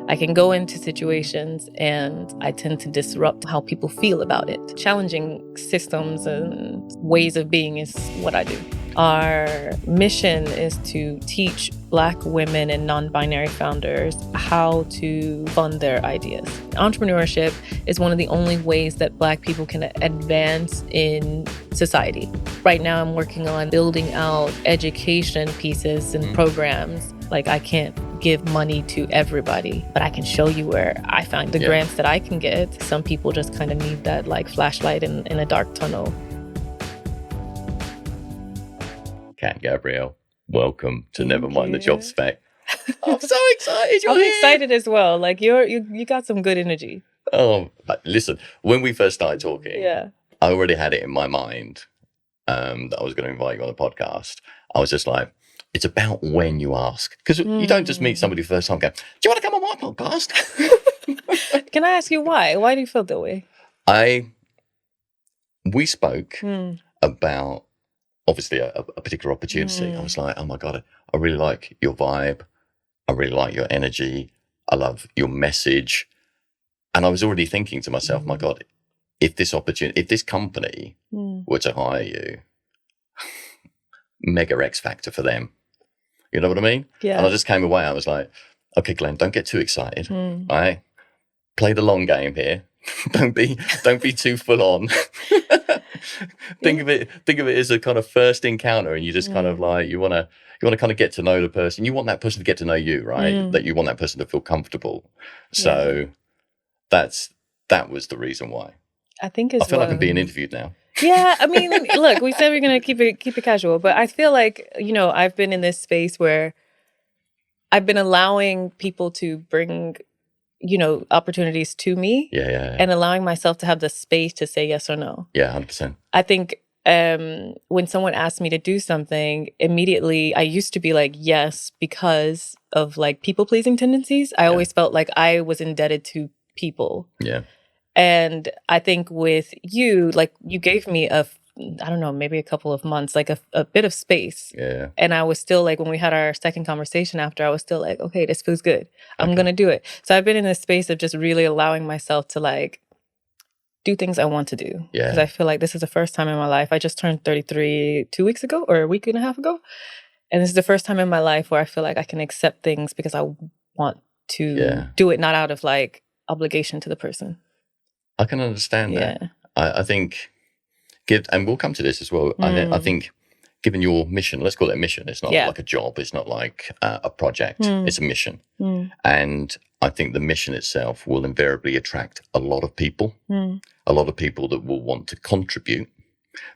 I can go into situations and I tend to disrupt how people feel about it. Challenging systems and ways of being is what I do. Our mission is to teach Black women and non-binary founders how to fund their ideas. Entrepreneurship is one of the only ways that Black people can advance in society. Right now, I'm working on building out education pieces and programs. Like, I can't give money to everybody, but I can show you where I find the grants that I can get. Some people just kind of need that like flashlight in a dark tunnel. Gabrielle, welcome to Never Mind the Job Spec. I'm so excited. I'm excited as well. Like you got some good energy. Oh, listen, when we first started talking, I already had it in my mind that I was going to invite you on the podcast. I was just like, it's about when you ask. Because you don't just meet somebody for the first time and go, do you want to come on my podcast? Can I ask you why? Why do you feel that way? We spoke about, obviously, a particular opportunity. I was like, oh my God, I really like your vibe. I really like your energy. I love your message. And I was already thinking to myself, my God, if this company were to hire you, mega X factor for them. You know what I mean? Yeah. And I just came away. I was like, okay, Glenn, don't get too excited. Right? Play the long game here. Don't be too full on. Think of it as a kind of first encounter, and you just kind of like you want to kind of get to know the person. You want that person to get to know you, right? That you want that person to feel comfortable. So that was the reason why. I think I feel like I'm being interviewed now. Yeah, I mean, look, we said we're gonna keep it casual, but I feel like, I've been in this space where I've been allowing people to bring, opportunities to me. Yeah. And allowing myself to have the space to say yes or no. Yeah, 100%. I think when someone asked me to do something, immediately I used to be like, yes, because of like people-pleasing tendencies. I always felt like I was indebted to people. Yeah. And I think with you, like you gave me I don't know, maybe a couple of months, like a bit of space. Yeah. And I was still like, when we had our second conversation after, I was still like, okay, this feels good. I'm going to do it. So I've been in this space of just really allowing myself to like do things I want to do. Yeah. Because I feel like this is the first time in my life. I just turned 33 2 weeks ago or a week and a half ago. And this is the first time in my life where I feel like I can accept things because I want to do it, not out of like obligation to the person. I can understand that. I think, and we'll come to this as well. I think, given your mission, let's call it a mission. It's not like a job. It's not like a project. It's a mission. And I think the mission itself will invariably attract a lot of people, a lot of people that will want to contribute,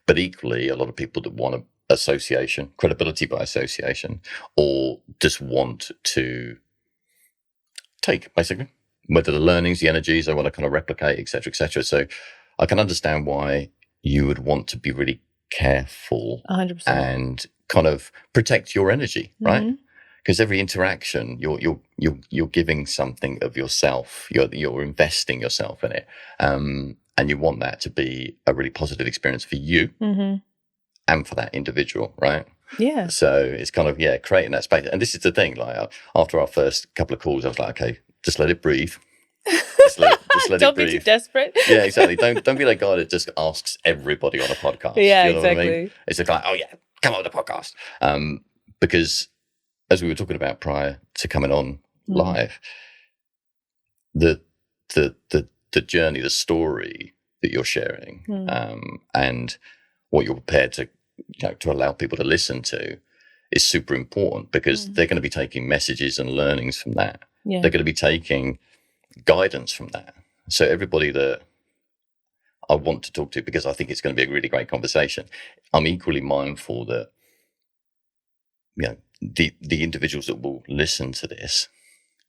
but equally a lot of people that want association, credibility by association, or just want to take, basically. Whether the learnings, the energies, they want to kind of replicate, et cetera, et cetera. So I can understand why you would want to be really careful 100%. And kind of protect your energy, right? Because every interaction, you're giving something of yourself. You're investing yourself in it, and you want that to be a really positive experience for you and for that individual, right? Yeah. So it's kind of creating that space. And this is the thing. Like after our first couple of calls, I was like, okay. Just let it breathe. Just let Don't it breathe. be too desperate. Yeah, exactly. Don't be that guy that just asks everybody on a podcast. Yeah, you know exactly. What I mean? It's like, oh yeah, come on the podcast. Because as we were talking about prior to coming on live, the journey, the story that you're sharing, and what you're prepared to allow people to listen to is super important because they're going to be taking messages and learnings from that. Yeah. They're going to be taking guidance from that. So everybody that I want to talk to, because I think it's going to be a really great conversation, I'm equally mindful that the individuals that will listen to this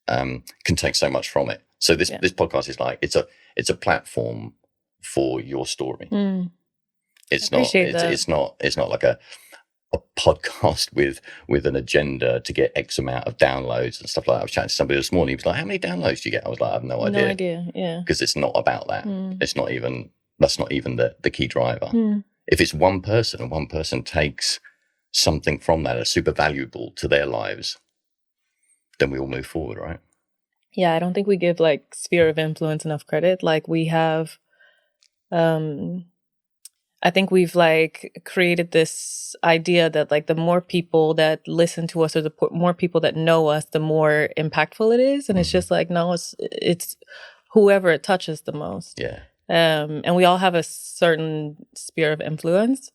can take so much from it. So this podcast is like it's a platform for your story. It's not like a podcast with an agenda to get X amount of downloads and stuff like that. I was chatting to somebody this morning. He was like, how many downloads do you get? I was like, I have no idea. No idea, yeah. Because it's not about that. It's not even, that's not even the key driver. If it's one person and one person takes something from that that's super valuable to their lives, then we all move forward, right? Yeah, I don't think we give like sphere of influence enough credit. Like we have, I think we've like created this idea that like the more people that listen to us or the more people that know us, the more impactful it is. And it's just like, no, it's whoever it touches the most. Yeah. And we all have a certain sphere of influence,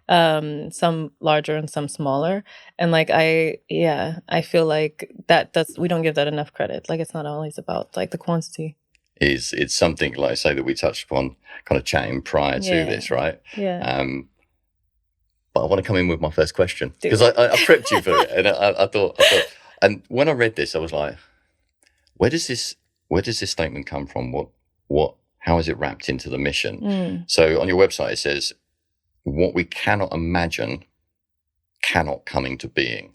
some larger and some smaller. And like, I feel like we don't give that enough credit. Like it's not always about like the quantity. It's something like I say that we touched upon kind of chatting prior to this, right? Yeah. But I want to come in with my first question because I prepped you for it, and I thought, and when I read this, I was like, where does this statement come from? How is it wrapped into the mission? So on your website it says, "What we cannot imagine cannot come into being."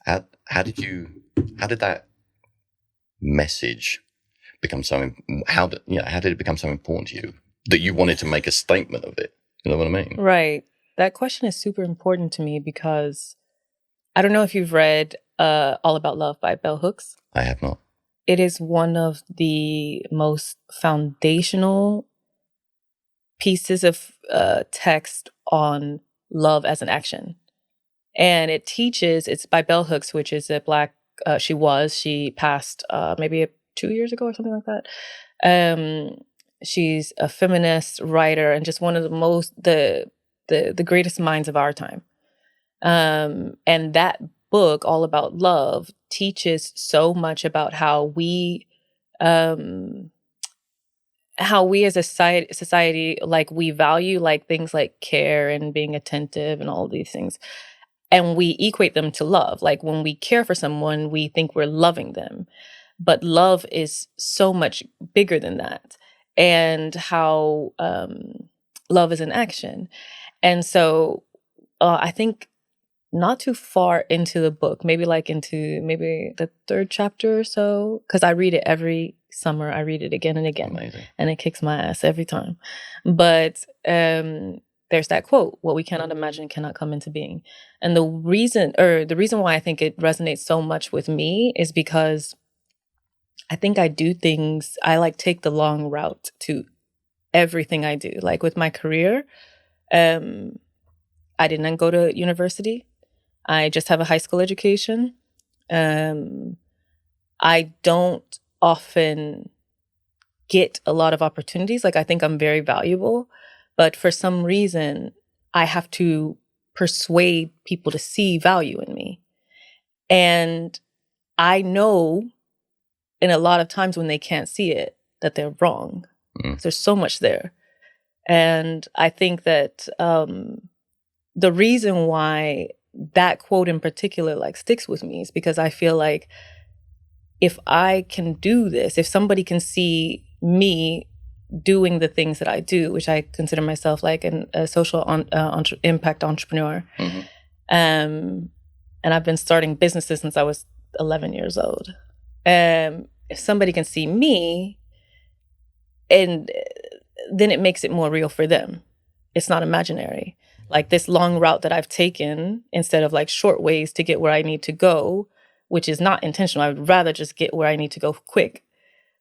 How did that message become so? How did it become so important to you that you wanted to make a statement of it? You know what I mean? Right. That question is super important to me because I don't know if you've read All About Love by Bell Hooks. I have not. It is one of the most foundational pieces of text on love as an action. And it teaches, it's by Bell Hooks, which is a Black, she passed maybe 2 years ago or something like that. She's a feminist writer and just one of the greatest minds of our time. And that book, All About Love, teaches so much about how we as a society, like we value like things like care and being attentive and all of these things. And we equate them to love. Like when we care for someone, we think we're loving them. But love is so much bigger than that. And how love is an action. And so I think not too far into the book, maybe the third chapter or so, because I read it every summer. I read it again and again. Amazing. And it kicks my ass every time. But there's that quote, "What we cannot imagine cannot come into being." And the reason why I think it resonates so much with me is because I think I do things, I like take the long route to everything I do. Like with my career, I didn't go to university. I just have a high school education. I don't often get a lot of opportunities. Like I think I'm very valuable, but for some reason I have to persuade people to see value in me. And I know in a lot of times when they can't see it, that they're wrong. There's so much there. And I think that the reason why that quote in particular like sticks with me is because I feel like if I can do this, if somebody can see me doing the things that I do, which I consider myself like a social impact entrepreneur, and I've been starting businesses since I was 11 years old. If somebody can see me, and then it makes it more real for them. It's not imaginary. Like this long route that I've taken, instead of like short ways to get where I need to go, which is not intentional. I would rather just get where I need to go quick.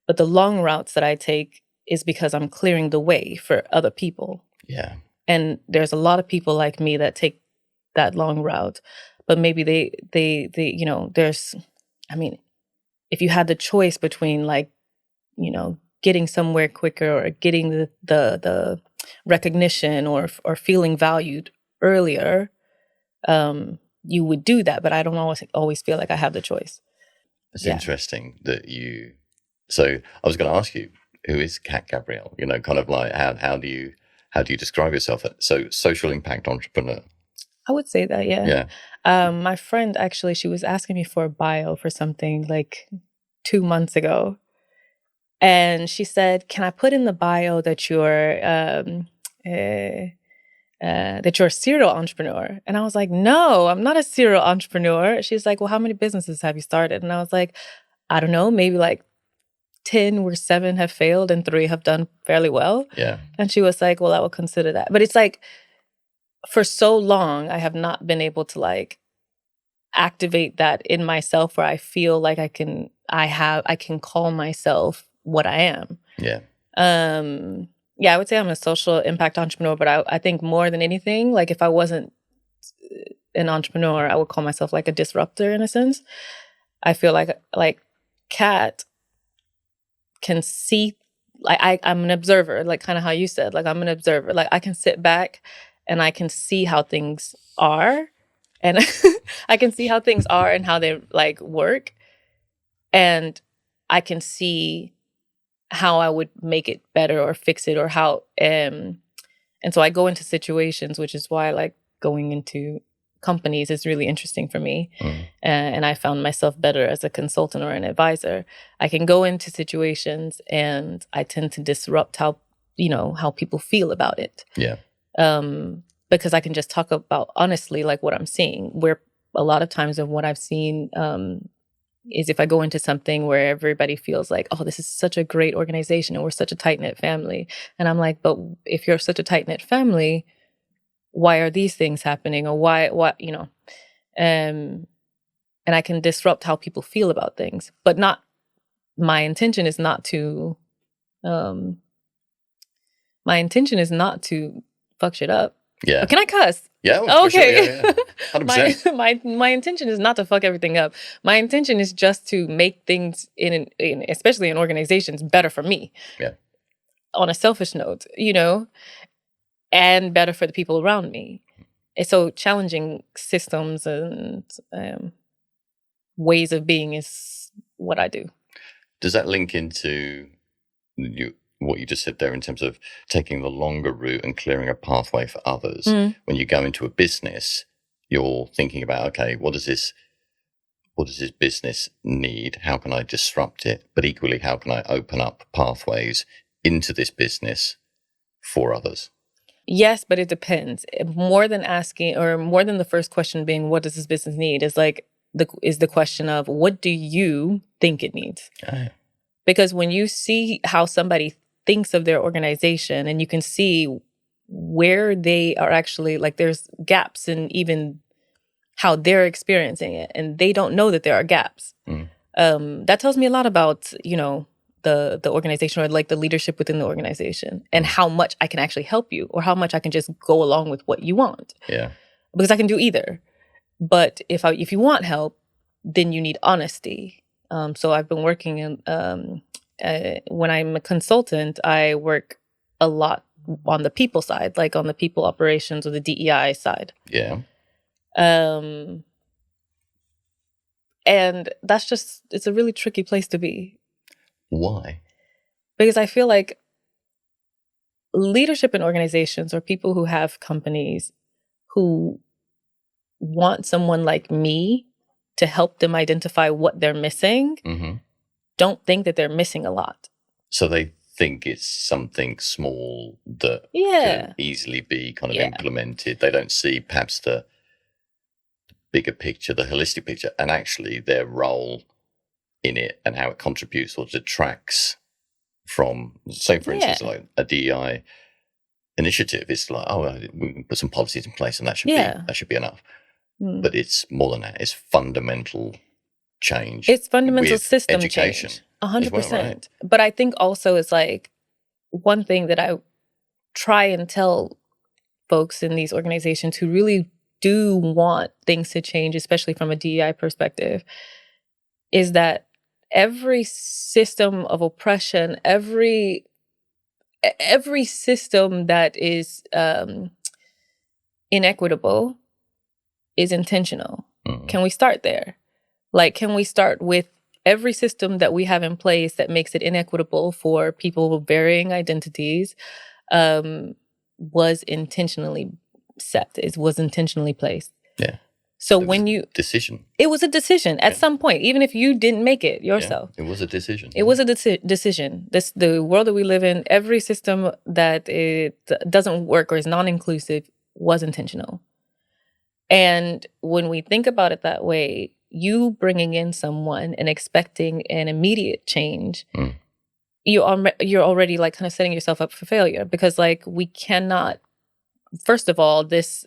But the long routes that I take is because I'm clearing the way for other people. Yeah. And there's a lot of people like me that take that long route, but maybe they if you had the choice between like, getting somewhere quicker or getting the recognition or feeling valued earlier, you would do that. But I don't always feel like I have the choice. It's interesting that you. So I was going to ask you, who is Gabrielle? Kind of like how do you describe yourself? So social impact entrepreneur. I would say that, yeah. Yeah. My friend actually, she was asking me for a bio for something like 2 months ago. And she said, "Can I put in the bio that you're a serial entrepreneur?" And I was like, "No, I'm not a serial entrepreneur." She's like, "Well, how many businesses have you started?" And I was like, "I don't know, maybe like 10 where 7 have failed and 3 have done fairly well." Yeah. And she was like, "Well, I will consider that." But it's like, for so long, I have not been able to like activate that in myself where I feel like I can call myself what I am. Yeah. Yeah, I would say I'm a social impact entrepreneur, but I think more than anything, like if I wasn't an entrepreneur, I would call myself like a disruptor in a sense. I feel like Kat can see, like I'm an observer, like kind of how you said, like I'm an observer. Like I can sit back and I can see how things are, and I can see how things are and how they like work, and I can see how I would make it better or fix it or how and so I go into situations, which is why I like going into companies is really interesting for me. And I found myself better as a consultant or an advisor. I can go into situations and I tend to disrupt how people feel about it. Yeah. Because I can just talk about honestly like what I'm seeing, where a lot of times of what I've seen is if I go into something where everybody feels like, oh, this is such a great organization and we're such a tight-knit family. And I'm like, but if you're such a tight-knit family, why are these things happening? Or why, and I can disrupt how people feel about things, but my intention is not to fuck shit up. Yeah. But can I cuss? Yeah. Oh, okay. Sure. Yeah. 100%. My intention is not to fuck everything up. My intention is just to make things especially in organizations better for me. Yeah. On a selfish note, and better for the people around me. And so challenging systems and ways of being is what I do. Does that link into what you just said there in terms of taking the longer route and clearing a pathway for others? When you go into a business, you're thinking about, okay, what does this business need? How can I disrupt it? But equally, how can I open up pathways into this business for others? Yes, but it depends. More than the first question being, what does this business need, is like the question of, what do you think it needs? Because when you see how somebody thinks of their organization and you can see where they are actually, like there's gaps in even how they're experiencing it, and they don't know that there are gaps. That tells me a lot about, the organization or like the leadership within the organization and how much I can actually help you or how much I can just go along with what you want. Yeah. Because I can do either. But if you want help, then you need honesty. So I've been working in, when I'm a consultant, I work a lot on the people side, like on the people operations or the DEI side. Yeah. And it's a really tricky place to be. Why? Because I feel like leadership in organizations or people who have companies who want someone like me to help them identify what they're missing, don't think that they're missing a lot. So they think it's something small that can easily be kind of implemented. They don't see perhaps the bigger picture, the holistic picture, and actually their role in it and how it contributes or detracts from, say, for instance, like a DEI initiative. It's like, oh, we can put some policies in place and that should be enough. But it's more than that. It's fundamental change. It's fundamental system education change. 100%. Well, right? But I think also it's like one thing that I try and tell folks in these organizations who really do want things to change, especially from a DEI perspective, is that every system of oppression, every system that is inequitable is intentional. Can we start there? Like, can we start with every system that we have in place that makes it inequitable for people with varying identities was intentionally set. It was intentionally placed. Yeah. So it was a decision at some point, even if you didn't make it yourself. It was a decision. It was a decision. The world that we live in, every system that it doesn't work or is non-inclusive was intentional. And when we think about it that way, you bringing in someone and expecting an immediate change, you're already like kind of setting yourself up for failure, because like we cannot. First of all, this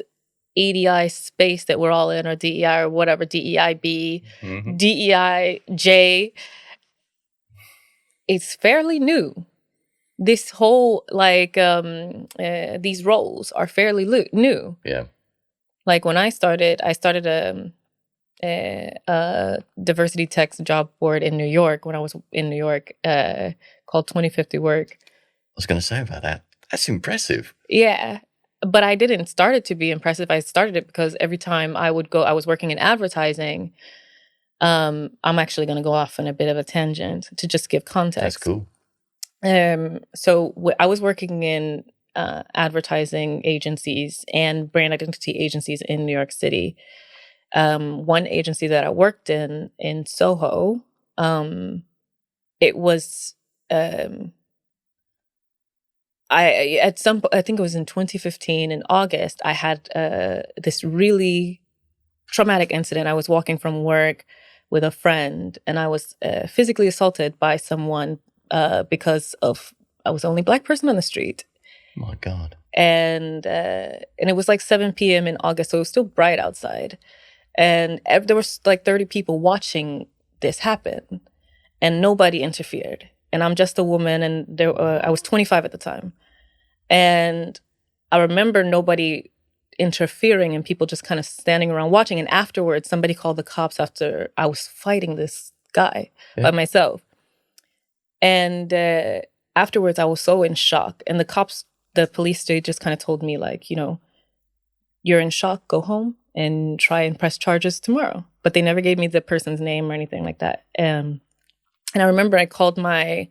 EDI space that we're all in, or DEI or whatever, DEIB, DEIJ, it's fairly new. This whole, like, these roles are fairly new. Yeah. Like when I started a diversity tech job board in New York when I was in New York, called 2050 Work. I was going to say about that. That's impressive. Yeah. But I didn't start it to be impressive. I started it because every time I would go, I was working in advertising. I'm actually going to go off on a bit of a tangent to just give context. That's cool. So I was working in advertising agencies and brand identity agencies in New York City. One agency that I worked in Soho, it was I think it was in 2015 in August, I had this really traumatic incident. I was walking from work with a friend, and I was physically assaulted by someone because of I was the only Black person on the street. Oh my God. And it was like 7 p.m. in August, so it was still bright outside. And there was like 30 people watching this happen, and nobody interfered. And I'm just a woman, and I was 25 at the time. And I remember nobody interfering and people just kind of standing around watching. And afterwards, somebody called the cops after I was fighting this guy by myself. And afterwards, I was so in shock. And the police, they just kind of told me, like, you're in shock, go home and try and press charges tomorrow. But they never gave me the person's name or anything like that. And I remember I called my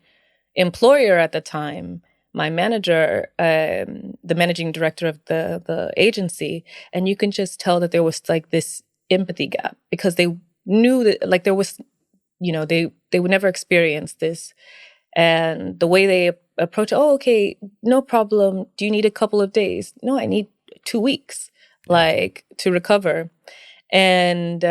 employer at the time, my manager, the managing director of the agency, and you can just tell that there was like this empathy gap, because they knew that, like, there was, they would never experience this. And the way they approach it, oh, okay, no problem. Do you need a couple of days? No, I need 2 weeks, like, to recover. And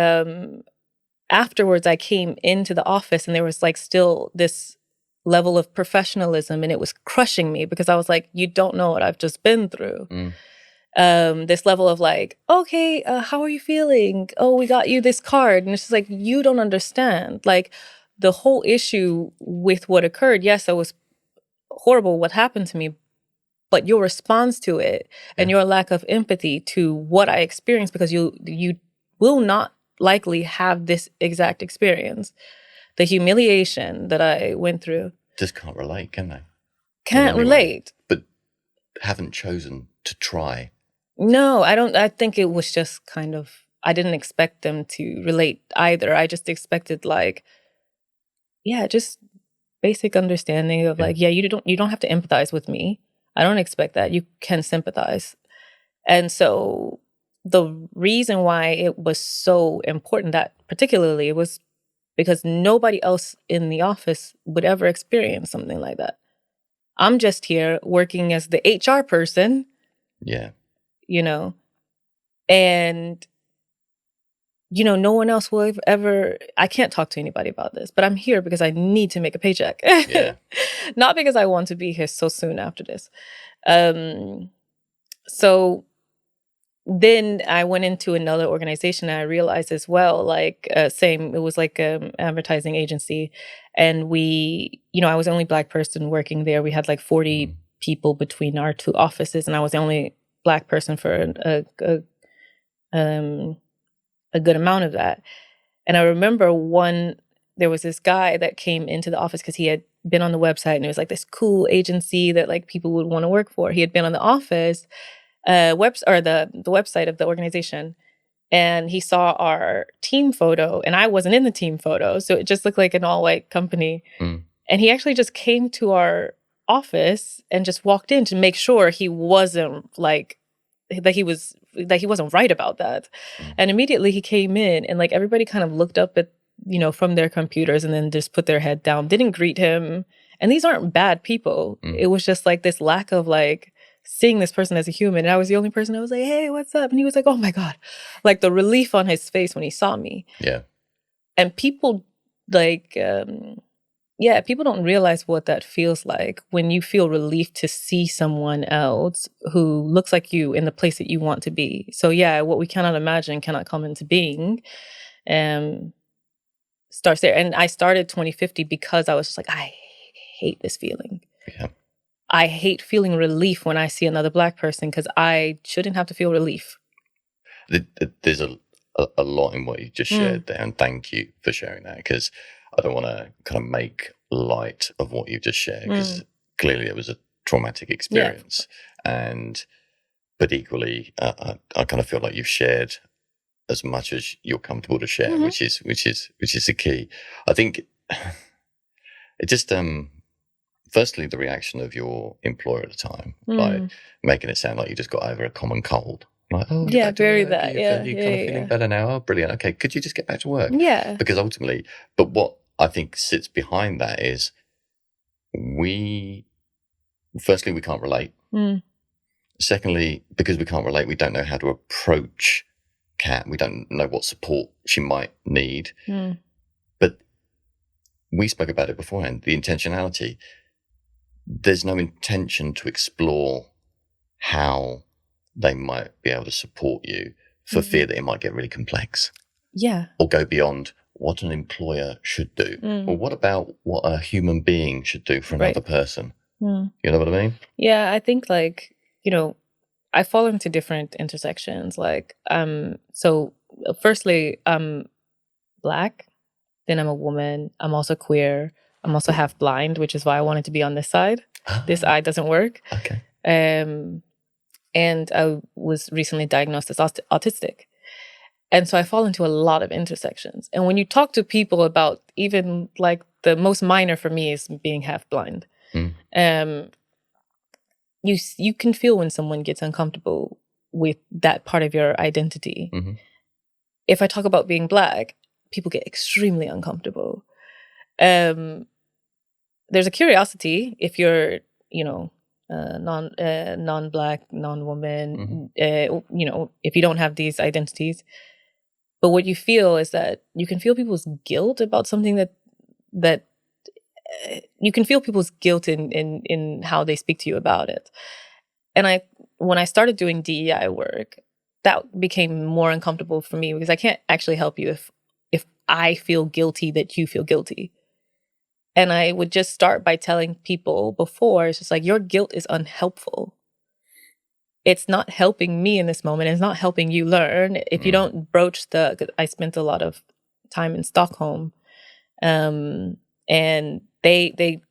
afterwards, I came into the office, and there was like still this level of professionalism, and it was crushing me, because I was like, you don't know what I've just been through. This level of like, okay, how are you feeling? Oh, we got you this card. And it's just like, you don't understand. Like, the whole issue with what occurred, yes, it was horrible what happened to me, but your response to it and your lack of empathy to what I experienced, because you will not likely have this exact experience. The humiliation that I went through. Just can't relate, can they? Can't relate. But haven't chosen to try. No, I don't. I think it was just kind of, I didn't expect them to relate either. I just expected, like, just basic understanding of like, you don't have to empathize with me. I don't expect that. You can sympathize. And so the reason why it was so important, that particularly, was because nobody else in the office would ever experience something like that. I'm just here working as the HR person. Yeah. And, no one else will ever, I can't talk to anybody about this, but I'm here because I need to make a paycheck. Yeah. Not because I want to be here so soon after this. So then I went into another organization, and I realized as well, like, it was like an advertising agency. And I was the only Black person working there. We had like 40 people between our two offices, and I was the only Black person for a good amount of that. And I remember there was this guy that came into the office because he had been on the website, and it was like this cool agency that like people would want to work for. He had been on the office the website of the organization, and he saw our team photo, and I wasn't in the team photo, so it just looked like an all-white company. And he actually just came to our office and just walked in to make sure he wasn't like that he wasn't right about that. And immediately he came in, and like everybody kind of looked up at from their computers, and then just put their head down, didn't greet him. And these aren't bad people. It was just like this lack of like seeing this person as a human. And I was the only person that was like, hey, what's up? And he was like, oh my God. Like the relief on his face when he saw me. Yeah. And people like, Yeah, people don't realize what that feels like when you feel relief to see someone else who looks like you in the place that you want to be. So yeah, what we cannot imagine cannot come into being. Starts there. And I started 2050 because I was just like, I hate this feeling. Yeah. I hate feeling relief when I see another Black person because I shouldn't have to feel relief. There's a lot in what you just shared there, and thank you for sharing that, because I don't want to kind of make light of what you just shared, because clearly it was a traumatic experience. Yeah. But equally, I kind of feel like you've shared as much as you're comfortable to share, which is the key. I think it just firstly, the reaction of your employer at the time, like making it sound like you just got over a common cold. Like, oh, yeah, very that. You're kind of feeling better now. Oh, brilliant. Okay, could you just get back to work? Yeah. Because ultimately, but what I think sits behind that is firstly, we can't relate. Secondly, because we can't relate, we don't know how to approach Kat. We don't know what support she might need. But we spoke about it beforehand, the intentionality. There's no intention to explore how they might be able to support you for fear that it might get really complex. Yeah. Or go beyond what an employer should do. Or what about what a human being should do for another person? You know what I mean? Yeah, I think like, I fall into different intersections. Like, so firstly, I'm Black, then I'm a woman. I'm also queer. I'm also half blind, which is why I wanted to be on this side. This eye doesn't work. Okay. And I was recently diagnosed as autistic. And so I fall into a lot of intersections. And when you talk to people about even like the most minor for me is being half blind. You can feel when someone gets uncomfortable with that part of your identity. If I talk about being Black, people get extremely uncomfortable. There's a curiosity if you're, non-Black, non-woman, if you don't have these identities. But what you feel is that you can feel people's guilt about something that you can feel people's guilt in how they speak to you about it. And when I started doing DEI work, that became more uncomfortable for me because I can't actually help you if I feel guilty that you feel guilty. And I would just start by telling people before, it's just like, your guilt is unhelpful. It's not helping me in this moment. It's not helping you learn. If you don't broach I spent a lot of time in Stockholm, and they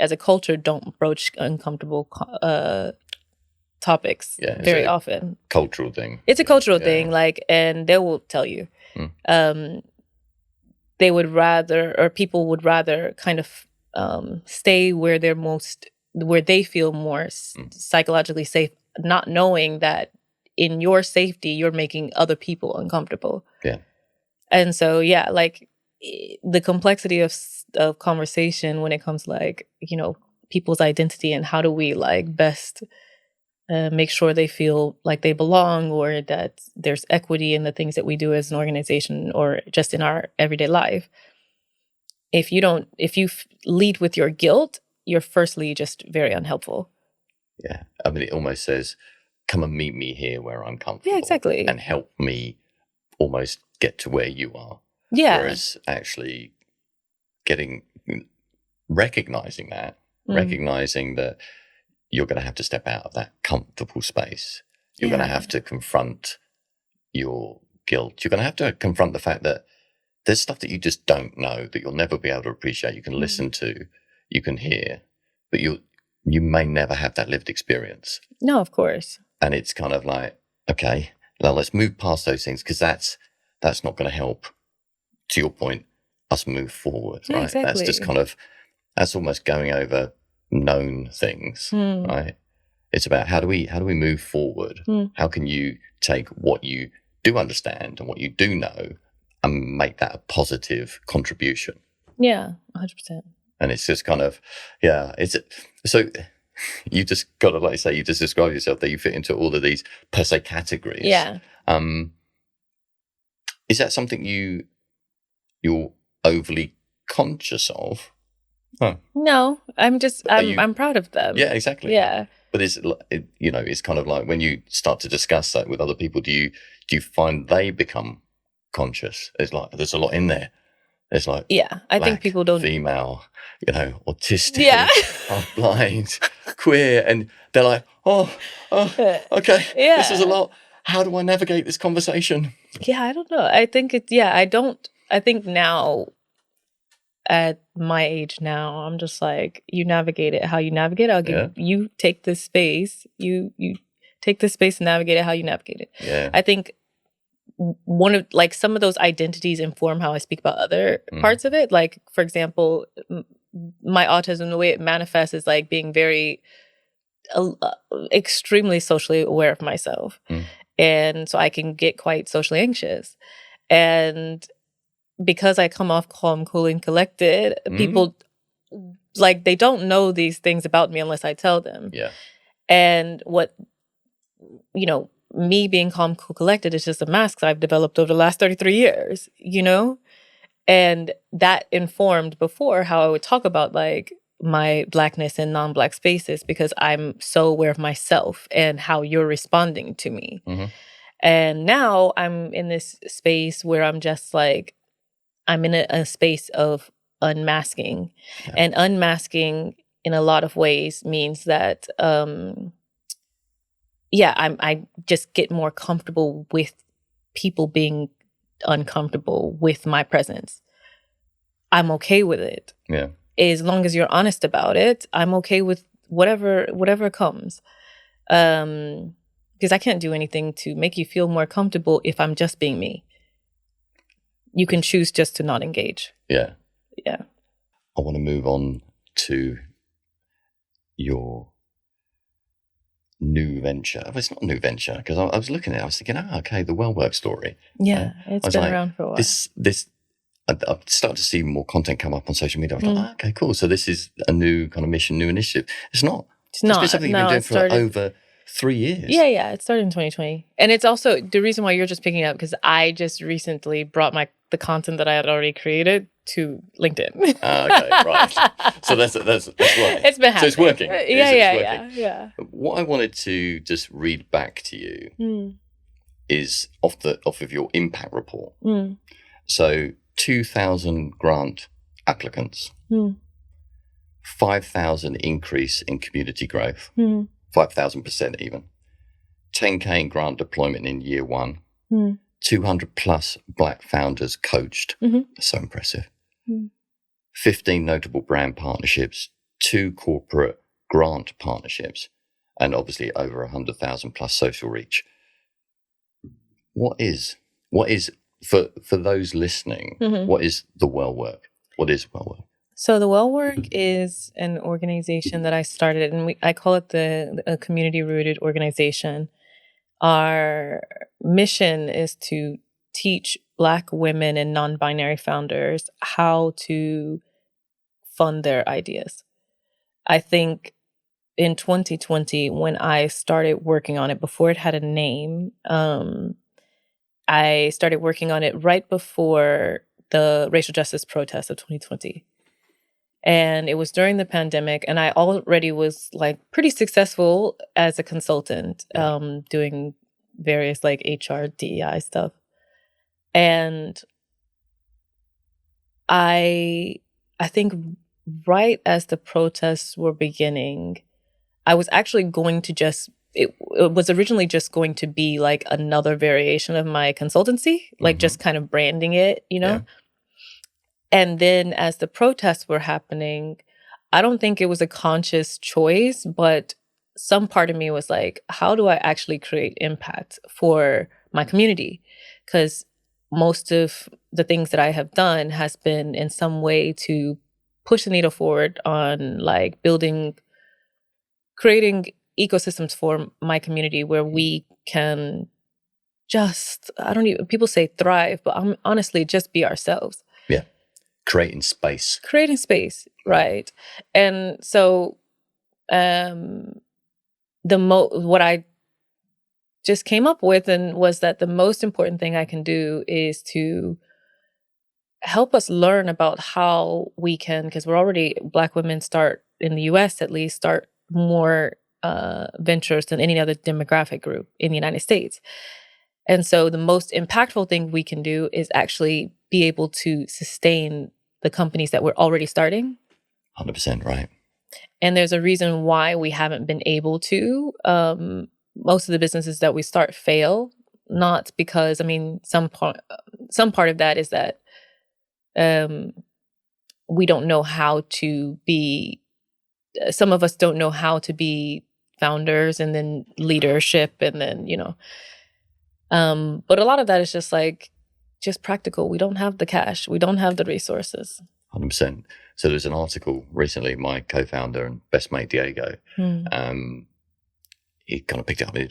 as a culture don't broach uncomfortable topics very often. Cultural thing. It's a cultural thing, and they will tell you. They would rather, or people would rather kind of stay where they feel more psychologically safe, not knowing that in your safety, you're making other people uncomfortable. Yeah. And so, the complexity of conversation when it comes people's identity and how do we best make sure they feel like they belong or that there's equity in the things that we do as an organization or just in our everyday life. If you lead with your guilt, you're firstly just very unhelpful. Yeah. I mean, it almost says, come and meet me here where I'm comfortable. Yeah, exactly. And help me almost get to where you are. Yeah. Whereas actually recognizing that you're going to have to step out of that comfortable space. You're going to have to confront your guilt. You're going to have to confront the fact that there's stuff that you just don't know, that you'll never be able to appreciate. You can listen to, you can hear, but you may never have that lived experience. No, of course. And it's kind of like, okay, now let's move past those things because that's not going to help, to your point, us move forward, right? Exactly. That's just that's almost going over known things, right? It's about how do we move forward? How can you take what you do understand and what you do know and make that a positive contribution? Yeah, 100%. And it's just kind of, so you just got to, like I say, you just describe yourself that you fit into all of these per se categories. Yeah. Is that something you're overly conscious of? Oh. No, I'm proud of them. Yeah, exactly. Yeah. But it's kind of like when you start to discuss that with other people, do you find they become conscious? It's like there's a lot in there. There's like I think people don't female, autistic, blind, queer, and they're like, oh, okay, this is a lot. How do I navigate this conversation? Yeah, I don't know. I think I think now at my age now, I'm just like, you navigate it how you navigate it. I'll give you take this space. You take this space and navigate it how you navigate it. Yeah. I think one of like some of those identities inform how I speak about other parts of it. Like, for example, my autism, the way it manifests is like being very extremely socially aware of myself. And so I can get quite socially anxious. And because I come off calm, cool, and collected, people like they don't know these things about me unless I tell them. Yeah. And what, me being calm, cool, collected is just a mask I've developed over the last 33 years, And that informed before how I would talk about like my Blackness in non-Black spaces because I'm so aware of myself and how you're responding to me. And now I'm in this space where I'm just like, I'm in a space of unmasking. Yeah. And unmasking in a lot of ways means that, I just get more comfortable with people being uncomfortable with my presence. I'm okay with it. Yeah. As long as you're honest about it, I'm okay with whatever comes. Because I can't do anything to make you feel more comfortable if I'm just being me. You can choose just to not engage. Yeah. Yeah. I want to move on to your new venture. Well, it's not a new venture because I was looking at it. I was thinking, okay, the Well Work story. Yeah, it's been around for a while. I've started to see more content come up on social media. I was like, okay, cool. So this is a new kind of mission, new initiative. It's not. It's been something you've been doing for over 3 years. Yeah. It started in 2020. And it's also the reason why you're just picking it up because I just recently brought the content that I had already created to LinkedIn. Okay, right. So that's right. It's been happening. So it's working. Yeah. What I wanted to just read back to you is off of your impact report. So 2,000 grant applicants, 5,000 increase in community growth, 5,000% even, 10K in grant deployment in year one, 200 plus Black founders coached. So impressive. 15 notable brand partnerships, 2 corporate grant partnerships, and obviously over 100,000 plus social reach. What is for those listening, what is the Well Work? What is Well Work? So the Well Work is an organization that I started, and I call it a community-rooted organization. Our mission is to teach Black women and non-binary founders how to fund their ideas. I think in 2020, when I started working on it, before it had a name, I started working on it right before the racial justice protests of 2020. And it was during the pandemic, and I already was like pretty successful as a consultant, doing various like HR, DEI stuff. And I think right as the protests were beginning, I was actually going to it was originally just going to be like another variation of my consultancy, like just kind of branding it, Yeah. And then as the protests were happening, I don't think it was a conscious choice, but some part of me was like, how do I actually create impact for my community? Because most of the things that I have done has been in some way to push the needle forward on like creating ecosystems for my community where we can people say thrive, but honestly, just be ourselves. Yeah. Creating space, right? And so, what I just came up with was that the most important thing I can do is to help us learn about how we can, because we're already, Black women start in the US at least, start more ventures than any other demographic group in the United States. And so the most impactful thing we can do is actually be able to sustain the companies that we're already starting. 100% right. And there's a reason why we haven't been able to. Most of the businesses that we start fail, not because, I mean, some part of that is that we don't know how to be, some of us don't know how to be founders and then leadership and then, but a lot of that is just practical. We don't have the cash. We don't have the resources. 100%. So there's an article recently, my co-founder and best mate, Diego, he kind of picked it up. There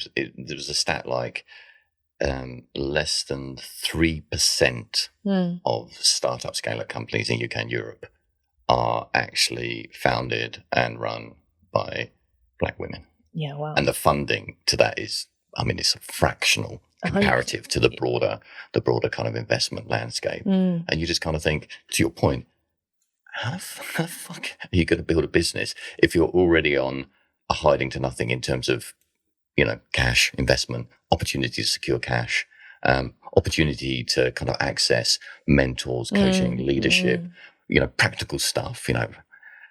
was a stat like less than 3% of startup scale-up companies in UK and Europe are actually founded and run by Black women. Yeah, wow. And the funding to that is, I mean, it's a fractional comparative to the broader kind of investment landscape. And you just kind of think, to your point, how the fuck are you going to build a business if you're already on a hiding to nothing in terms of, cash, investment, opportunity to secure cash, opportunity to kind of access mentors, coaching, leadership, practical stuff,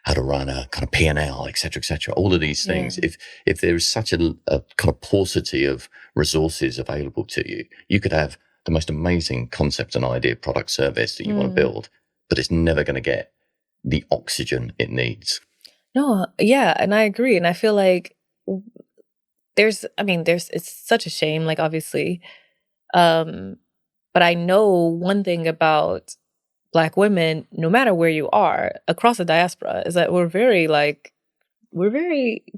how to run a kind of P&L, et cetera, all of these things. Yeah. If there is such a kind of paucity of resources available to you, you could have the most amazing concept and idea, product, service that you want to build, but it's never going to get the oxygen it needs. No, yeah, and I agree. And I feel like it's such a shame, like, obviously. But I know one thing about Black women, no matter where you are across the diaspora, is that we're very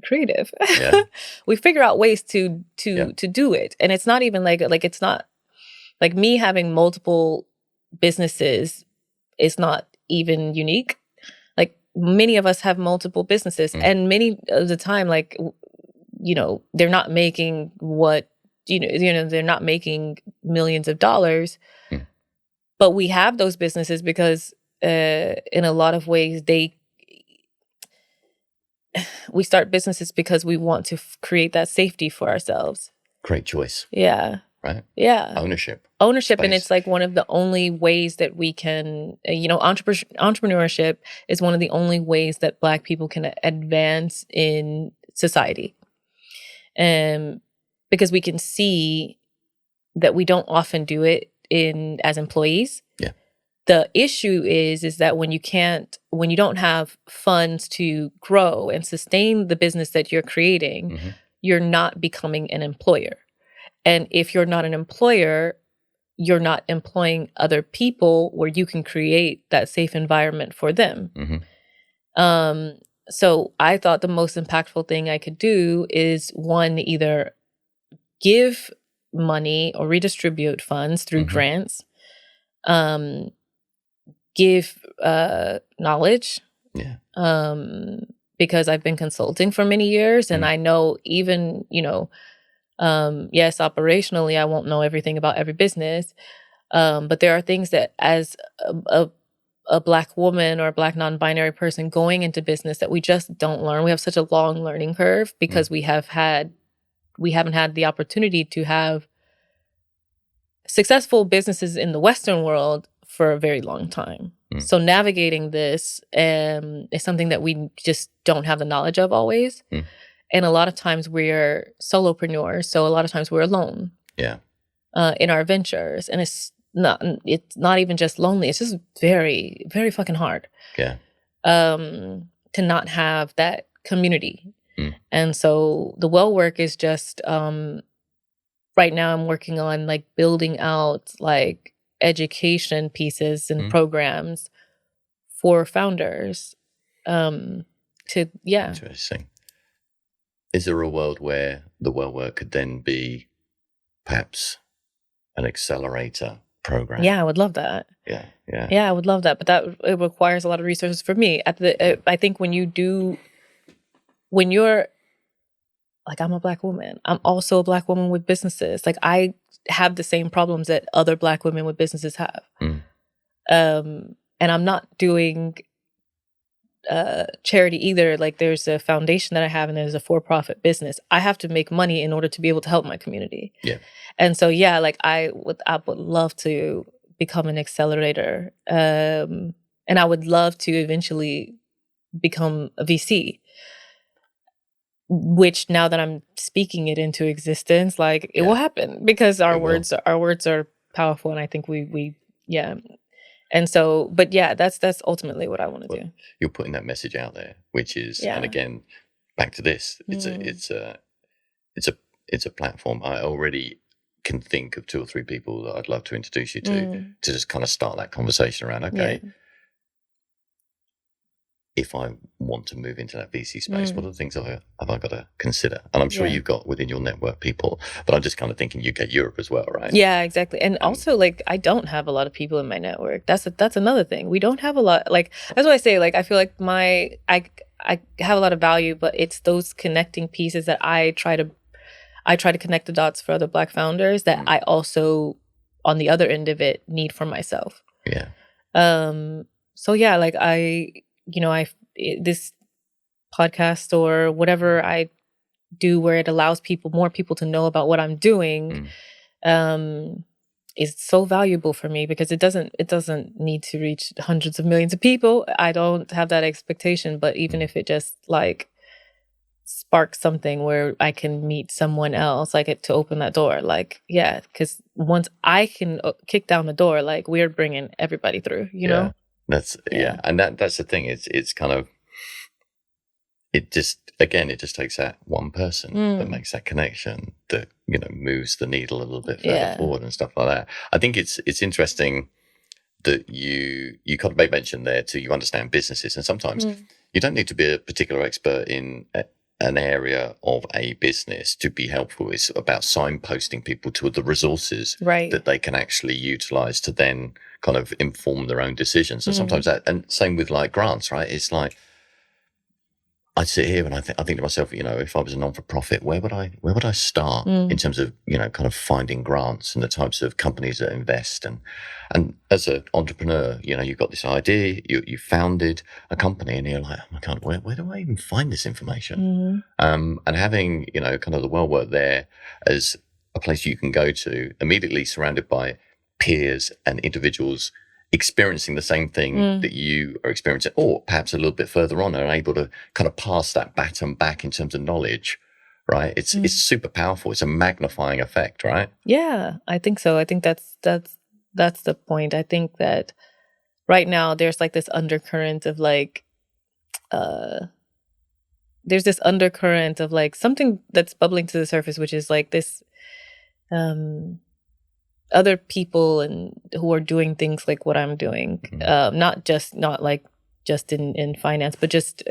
creative. Yeah. We figure out ways to do it. And it's not even like it's not like me having multiple businesses is not even unique. Like, many of us have multiple businesses, and many of the time, like, they're not making they're not making millions of dollars. But we have those businesses because in a lot of ways we start businesses because we want to create that safety for ourselves. Great choice. Yeah. Right? Yeah. Ownership. Space. And it's like one of the only ways that we can, entrepreneurship is one of the only ways that Black people can advance in society. Because we can see that we don't often do it as employees. Yeah. The issue is that when you don't have funds to grow and sustain the business that you're creating, you're not becoming an employer. And if you're not an employer, you're not employing other people where you can create that safe environment for them. So I thought the most impactful thing I could do is, one, either give money or redistribute funds through grants, give knowledge, because I've been consulting for many years, and I know even, yes, operationally, I won't know everything about every business, but there are things that as a Black woman or a Black non-binary person going into business that we just don't learn. We have such a long learning curve because we haven't had the opportunity to have successful businesses in the Western world for a very long time. So navigating this is something that we just don't have the knowledge of always. And a lot of times we're solopreneurs, so a lot of times we're alone. Yeah. In our ventures, and it's not even just lonely. It's just very, very fucking hard. Yeah. To not have that community. And so the well work is just right now I'm working on like building out like education pieces and programs for founders. Interesting. Is there a world where the well work could then be perhaps an accelerator program? Yeah, I would love that. Yeah. Yeah, I would love that, but it requires a lot of resources for me. I think when you're like, I'm a Black woman. I'm also a Black woman with businesses. Like, I have the same problems that other Black women with businesses have. And I'm not doing charity either. Like there's a foundation that I have and there's a for-profit business. I have to make money in order to be able to help my community. Yeah. And so, yeah, like I would love to become an accelerator. And I would love to eventually become a VC, which now that I'm speaking it into existence, like it will happen because our words are powerful. And I think we And so, but yeah, that's ultimately what I want to do. You're putting that message out there, which is, and again, back to this, it's a platform. I already can think of 2 or 3 people that I'd love to introduce you to just kind of start that conversation around, okay, if I want to move into that VC space, what are the things have I got to consider? And I'm sure you've got within your network people, but I'm just kind of thinking UK, Europe as well, right? Yeah, exactly. And also, like, I don't have a lot of people in my network. That's another thing. We don't have a lot. Like, that's what I say. Like, I feel like I have a lot of value, but it's those connecting pieces that I try to connect the dots for other Black founders that I also, on the other end of it, need for myself. Yeah. So yeah, like this podcast or whatever I do where it allows more people to know about what I'm doing, is so valuable for me because it doesn't need to reach hundreds of millions of people. I don't have that expectation, but even if it just like sparks something where I can meet someone else, like to open that door, like, yeah, because once I can kick down the door, like we're bringing everybody through, you know? That's and that's the thing. It's kind of it just takes that one person that makes that connection that moves the needle a little bit further forward and stuff like that. I think it's interesting that you kind of made mention there too. You understand businesses, and sometimes you don't need to be a particular expert in an area of a business to be helpful. It's about signposting people to the resources that they can actually utilize to then kind of inform their own decisions. And sometimes and same with like grants, right? It's like I sit here and I think to myself, if I was a non-for-profit, where would I start in terms of kind of finding grants and the types of companies that invest and as an entrepreneur, you've got this idea, you founded a company, and you're like, oh my God, where do I even find this information? And having kind of the well work there as a place you can go to, immediately surrounded by peers and individuals experiencing the same thing that you are experiencing, or perhaps a little bit further on, are able to kind of pass that baton back in terms of knowledge, right? It's super powerful. It's a magnifying effect, right? Yeah, I think so. I think that's the point. I think that right now there's like this undercurrent of like there's this undercurrent of like something that's bubbling to the surface, which is like this other people and who are doing things like what I'm doing, not just in finance, but just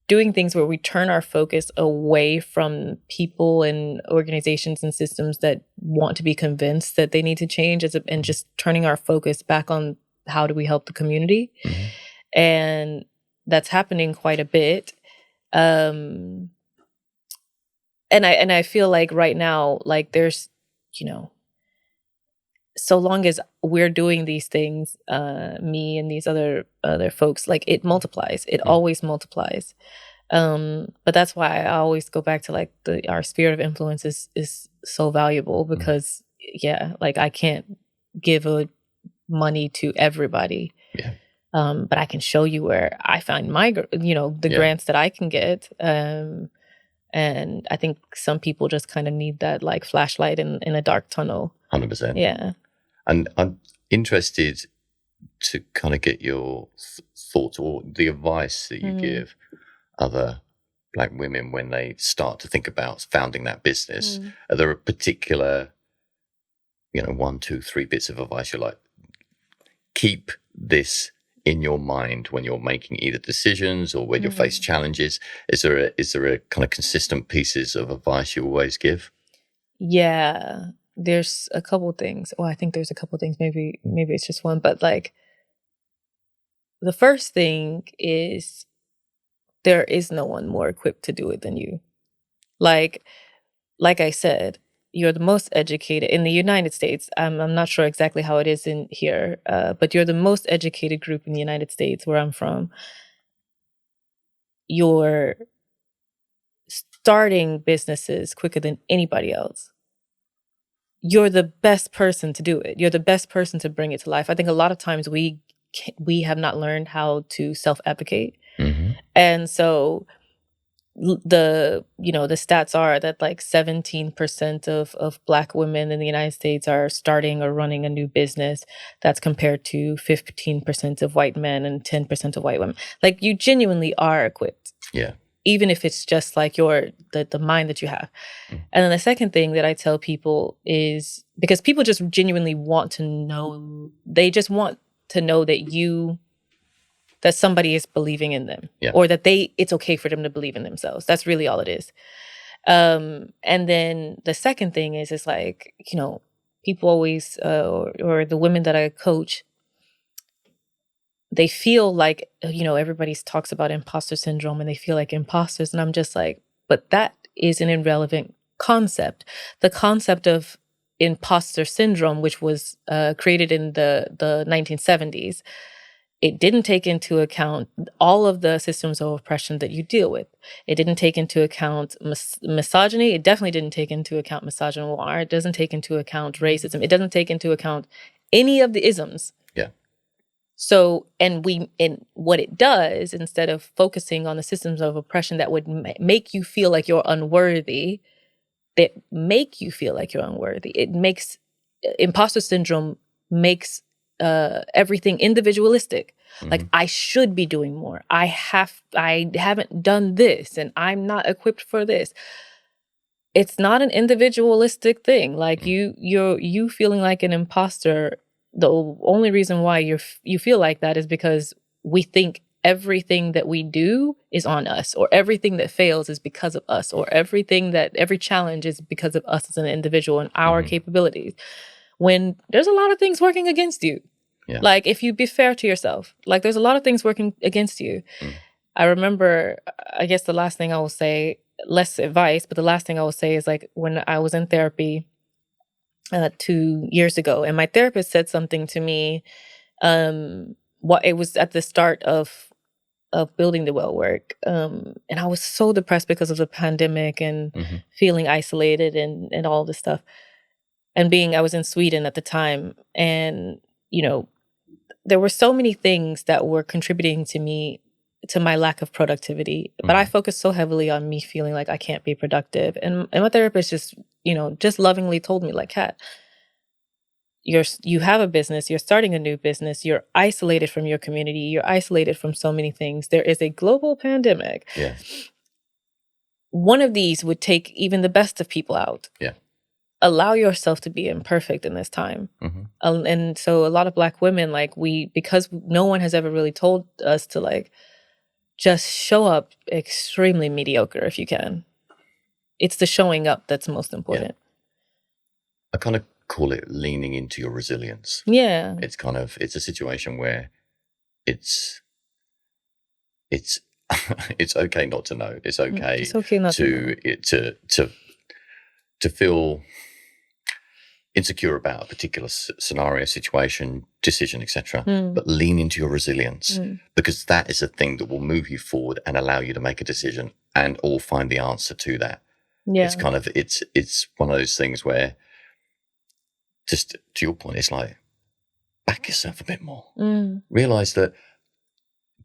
doing things where we turn our focus away from people and organizations and systems that want to be convinced that they need to change, and just turning our focus back on how do we help the community. And that's happening quite a bit. And I feel like right now, like there's, so long as we're doing these things, me and these other folks, like it multiplies. It always multiplies. But that's why I always go back to like our sphere of influence is so valuable because like I can't give money to everybody. But I can show you where I find my, the grants that I can get. And I think some people just kind of need that like flashlight in a dark tunnel. 100%. Yeah. And I'm interested to kind of get your thoughts or the advice that you give other Black women when they start to think about founding that business. Are there a particular, 1, 2, 3 bits of advice you're like, keep this in your mind when you're making either decisions or when you face challenges? Is there a kind of consistent pieces of advice you always give? Yeah, there's a couple things. Well, I think there's a couple things. Maybe it's just one, but like the first thing is there is no one more equipped to do it than you. Like I said, you're the most educated in the United States. I'm not sure exactly how it is in here, but you're the most educated group in the United States, where I'm from. You're starting businesses quicker than anybody else. You're the best person to do it. You're the best person to bring it to life. I think a lot of times we have not learned how to self-advocate. Mm-hmm. And so the stats are that like 17% of Black women in the United States are starting or running a new business. That's compared to 15% of white men and 10% of white women. Like, you genuinely are equipped. Yeah. Even if it's just like the mind that you have. And then the second thing that I tell people is, because people just genuinely want to know, they just want to know that somebody is believing in them, or that it's okay for them to believe in themselves. That's really all it is. And then the second thing is like, people always, or the women that I coach, they feel like, everybody talks about imposter syndrome and they feel like imposters. And I'm just like, but that is an irrelevant concept. The concept of imposter syndrome, which was created in the 1970s, it didn't take into account all of the systems of oppression that you deal with. It didn't take into account misogyny. It definitely didn't take into account misogynoir. It doesn't take into account racism. It doesn't take into account any of the isms. Yeah. So, and what it does, instead of focusing on the systems of oppression that would make you feel like you're unworthy, it makes imposter syndrome makes everything individualistic. Mm-hmm. Like, I should be doing more. I haven't done this, and I'm not equipped for this. It's not an individualistic thing. Like, you feeling like an imposter, the only reason why you feel like that is because we think everything that we do is on us, or everything that fails is because of us, or every challenge is because of us as an individual and our capabilities, when there's a lot of things working against you. Yeah. Like, if you be fair to yourself, like, there's a lot of things working against you. I remember, I guess the last thing I will say, less advice, but the last thing I will say is, like, when I was in therapy 2 years ago, and my therapist said something to me, it was at the start of building the well work, and I was so depressed because of the pandemic and feeling isolated and all this stuff, and I was in Sweden at the time, and there were so many things that were contributing to my lack of productivity, but I focused so heavily on me feeling like I can't be productive, and my therapist just lovingly told me, like, Kat, you have a business, you're starting a new business, you're isolated from your community, you're isolated from so many things. There is a global pandemic. Yeah. One of these would take even the best of people out. Yeah. Allow yourself to be imperfect in this time. And so a lot of Black women, like, because no one has ever really told us to, like, just show up extremely mediocre if you can. It's the showing up that's most important. I kind of call it leaning into your resilience. Yeah. It's a situation where it's okay not to know. It's okay. It's okay not to feel insecure about a particular scenario, situation, decision, etc. But lean into your resilience, because that is a thing that will move you forward and allow you to make a decision or find the answer to that. Yeah. It's one of those things where, just to your point, it's like, back yourself a bit more. Realize that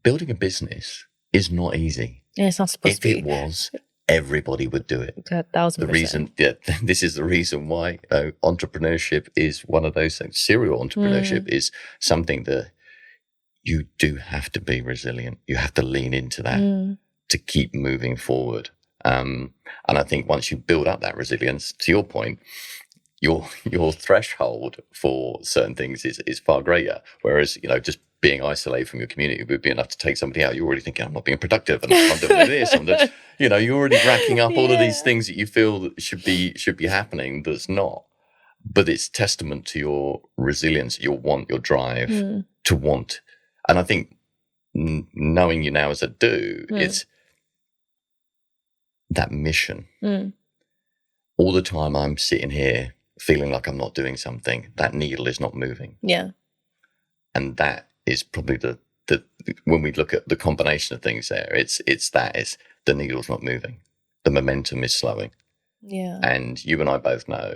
building a business is not easy. Yeah, it's not supposed to be. If it was, everybody would do it. 1,000%. This is the reason why entrepreneurship is one of those things. Serial entrepreneurship is something that you do have to be resilient. You have to lean into that to keep moving forward. And I think once you build up that resilience, to your point, your threshold for certain things is far greater. Whereas, just being isolated from your community would be enough to take somebody out. You're already thinking, I'm not being productive, and I'm doing this. You're already racking up all of these things that you feel that should be happening that's not. But it's testament to your resilience, your want, your drive to want. And I think knowing you now as I do, it's that mission all the time I'm sitting here feeling like I'm not doing something, that needle is not moving. Yeah. And that is probably the when we look at the combination of things there, it's the needle's not moving. The momentum is slowing. Yeah. And you and I both know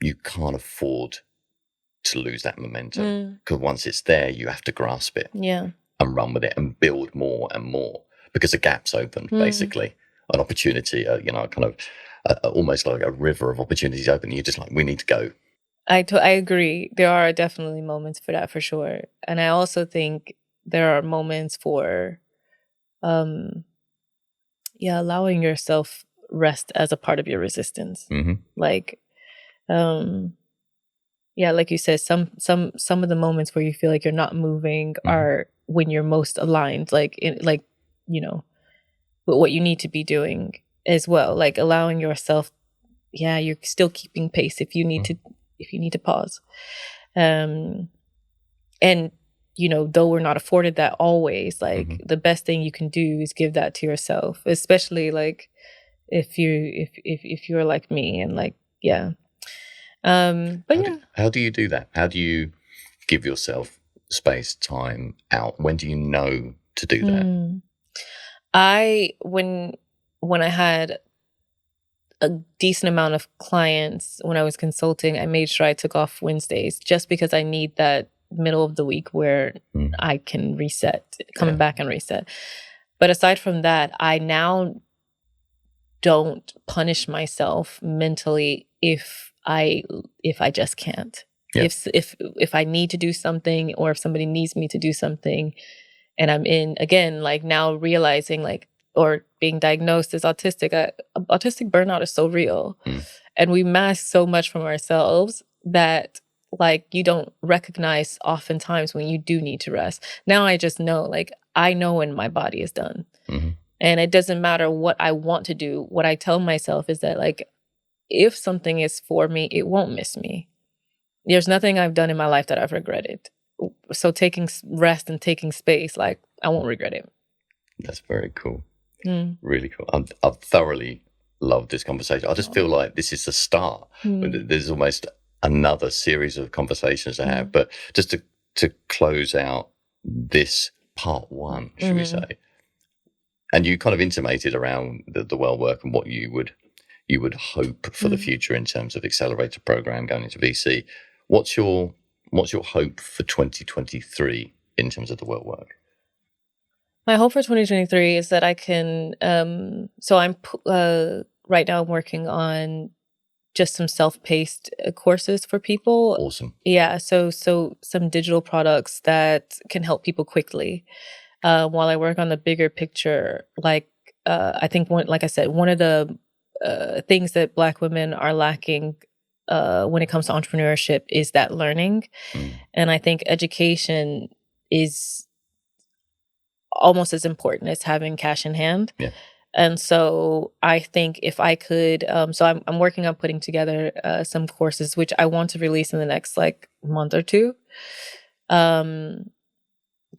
you can't afford to lose that momentum, because once it's there, you have to grasp it and run with it and build more and more, because a gap's opened, basically, an opportunity, kind of almost like a river of opportunities open. You're just like, we need to go. I agree. There are definitely moments for that, for sure. And I also think there are moments for, allowing yourself rest as a part of your resistance. Like, like you said, some of the moments where you feel like you're not moving are when you're most aligned, with what you need to be doing as well. Like allowing yourself, you're still keeping pace if you need to pause. And though we're not afforded that always, like the best thing you can do is give that to yourself, especially like if you're like me and like, how do you do that? How do you give yourself space, time out? When do you know to do that? When I had a decent amount of clients when I was consulting, I made sure I took off Wednesdays just because I need that middle of the week where I can reset, come back and reset. But aside from that, I now don't punish myself mentally if I just can't. Yeah. If I need to do something, or if somebody needs me to do something, and I'm again, like now realizing like, or being diagnosed as autistic, autistic burnout is so real. And we mask so much from ourselves that like you don't recognize oftentimes when you do need to rest. Now I just know, like I know when my body is done. And it doesn't matter what I want to do. What I tell myself is that like, if something is for me, it won't miss me. There's nothing I've done in my life that I've regretted. So taking rest and taking space, like I won't regret it. That's very cool. Really cool. I've thoroughly loved this conversation. I just feel like this is the start. There's almost another series of conversations to have. But just to close out this part one, should we say? And you kind of intimated around the well work and what you would hope for the future in terms of accelerator program going into VC. What's your hope for 2023 in terms of the well work? My hope for 2023 is that I can, so I'm, right now I'm working on just some self-paced courses for people. Awesome. Yeah. So some digital products that can help people quickly, while I work on the bigger picture. Like, I think like I said, one of the things that Black women are lacking when it comes to entrepreneurship is that learning. And I think education is almost as important as having cash in hand. Yeah. And so I think if I could, so I'm working on putting together some courses, which I want to release in the next like month or two.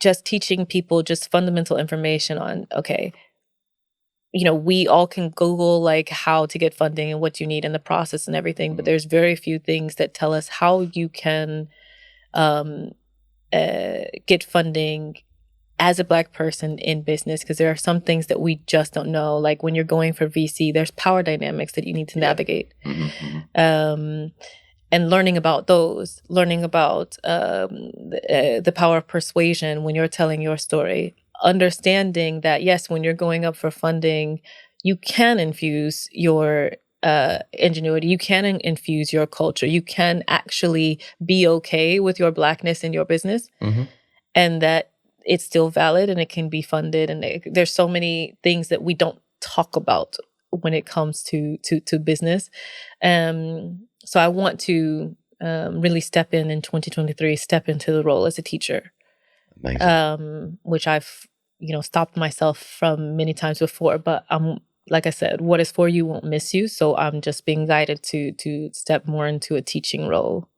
Just teaching people just fundamental information on, okay, we all can Google like how to get funding and what you need in the process and everything, but there's very few things that tell us how you can get funding as a Black person in business, because there are some things that we just don't know. Like when you're going for VC, there's power dynamics that you need to navigate. And learning about those, learning about the power of persuasion when you're telling your story, understanding that, yes, when you're going up for funding, you can infuse your ingenuity, you can infuse your culture, you can actually be okay with your Blackness in your business, and that it's still valid and it can be funded. And there's so many things that we don't talk about when it comes to business. So I want to really step in 2023, step into the role as a teacher. Amazing. Which I've, stopped myself from many times before, but like I said, what is for you won't miss you. So I'm just being guided to step more into a teaching role.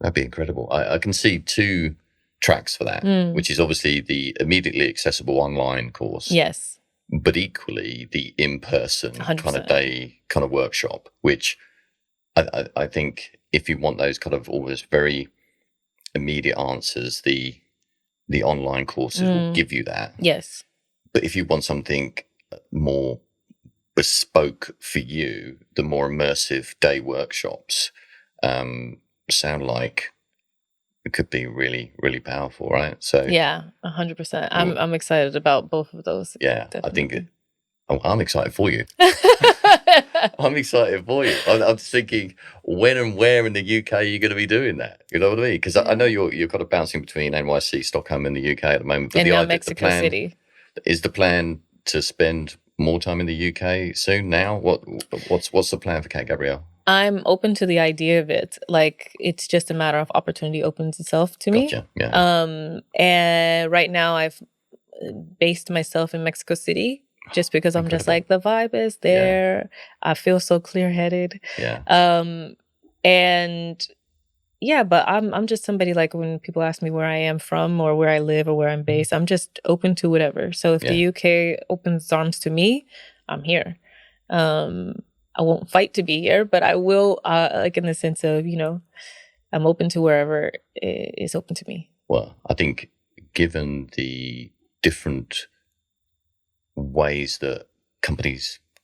That'd be incredible. I can see two tracks for that, which is obviously the immediately accessible online course. Yes. but equally the in-person 100%. kind of day kind of workshop, which I think if you want those kind of almost very immediate answers, the online courses will give you that. Yes. But if you want something more bespoke for you, the more immersive day workshops sound like it could be really, really powerful, right? So yeah, 100%. I'm excited about both of those. Yeah, definitely. I think I'm excited for you. I'm excited for you. I'm just thinking, when and where in the UK are you going to be doing that? You know what I mean? Because I know you're kind of bouncing between NYC, Stockholm, and the UK at the moment. But and now Mexico City. Is the plan to spend more time in the UK soon? Now, what's the plan for Kat Gabrielle? I'm open to the idea of it. Like, it's just a matter of opportunity opens itself to me. Gotcha. Yeah. And right now I've based myself in Mexico City just because I'm just like, the vibe is there. Yeah. I feel so clear-headed. Yeah. And yeah, but I'm just somebody, like, when people ask me where I am from or where I live or where I'm based, I'm just open to whatever. So if the UK opens its arms to me, I'm here. I won't fight to be here, but I will, like, in the sense of, I'm open to wherever is open to me. Well, I think given the different ways that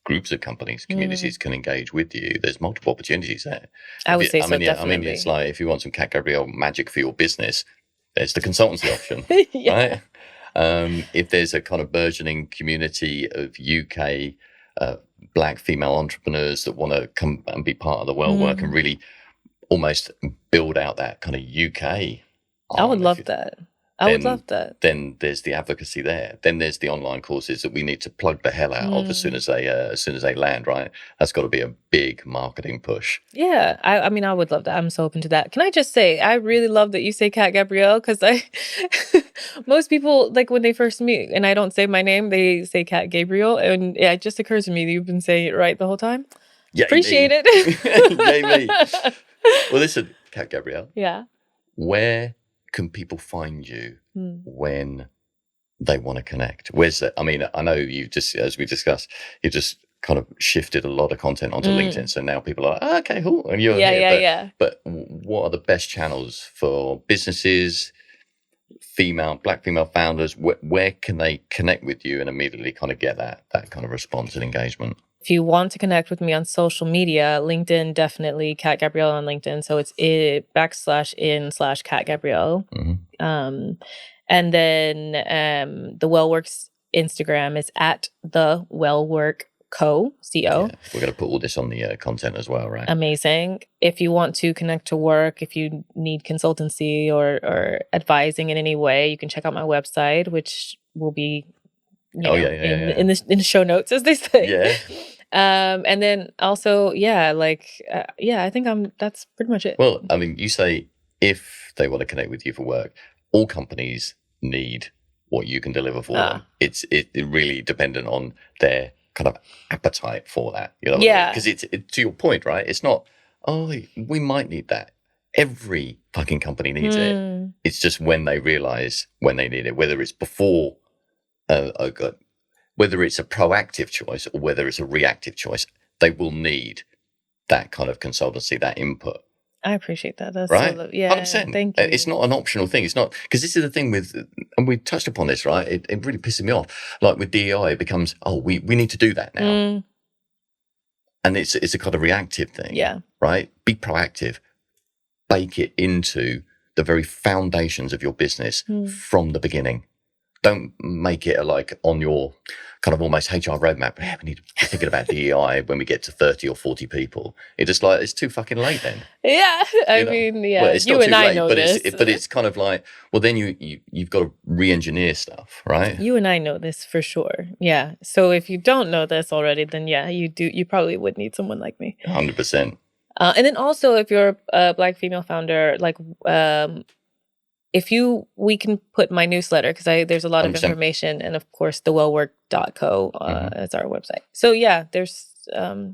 groups of companies, communities can engage with you, there's multiple opportunities there. I would say so, definitely. I mean, it's like, if you want some Kat Gabrielle magic for your business, there's the consultancy option, right? If there's a kind of burgeoning community of UK Black female entrepreneurs that want to come and be part of the Well Work and really almost build out that kind of UK. I would love that. I would love that. Then there's the advocacy there. Then there's the online courses that we need to plug the hell out of as soon as they land, right? That's got to be a big marketing push. Yeah, I mean, I would love that. I'm so open to that. Can I just say, I really love that you say Kat Gabrielle, because most people, like, when they first meet and I don't say my name, they say Kat Gabrielle, and it just occurs to me that you've been saying it right the whole time. Yeah, appreciate it. Yay me. Well, listen, Kat Gabrielle. Yeah. Where can people find you when they want to connect? Where's that? I mean, I know you just, as we discussed, you just kind of shifted a lot of content onto LinkedIn. So now people are like, oh, okay, cool. And you're here. But what are the best channels for businesses, Black female founders? Where can they connect with you and immediately kind of get that kind of response and engagement? If you want to connect with me on social media, LinkedIn, definitely Kat Gabrielle on LinkedIn. So it's /in/Kat Gabrielle. And then the Wellworks Instagram is at the Wellwork Co. Yeah, we're going to put all this on the content as well, right? Amazing. If you want to connect to work, if you need consultancy or advising in any way, you can check out my website, which will be in the show notes, as they say. Yeah. And then also, I think that's pretty much it. Well, I mean, you say if they want to connect with you for work, all companies need what you can deliver for them. It's really dependent on their kind of appetite for that, because it's to your point, right? It's not, we might need that. Every fucking company needs it. It's just when they realize when they need it, whether it's before whether it's a proactive choice or whether it's a reactive choice, they will need that kind of consultancy, that input. I appreciate that. That's right. So, yeah, 100%. Thank you. It's not an optional thing. It's not, because this is the thing with, and we touched upon this, right? It really pisses me off. Like with DEI, it becomes, we need to do that now. And it's a kind of reactive thing. Yeah. Right? Be proactive. Bake it into the very foundations of your business from the beginning. Don't make it like on your kind of almost HR roadmap. Yeah, we need to be thinking about DEI when we get to 30 or 40 people. It's just like, it's too fucking late then. Yeah. I mean, well, it's you not and too I late, know but this. But it's kind of like, well, then you've got to re-engineer stuff, right? You and I know this for sure. Yeah. So if you don't know this already, then you probably would need someone like me. 100%. And then also, if you're a Black female founder, like, we can put my newsletter, because there's a lot of 100%. information, and of course the wellwork.co is our website. So yeah, there's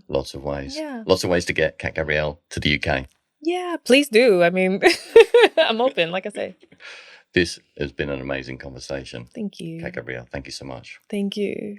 lots of ways. Yeah. Lots of ways to get Kat Gabrielle to the UK. Yeah, please do. I mean, I'm open, like I say. This has been an amazing conversation. Thank you. Okay, Gabrielle, thank you so much. Thank you.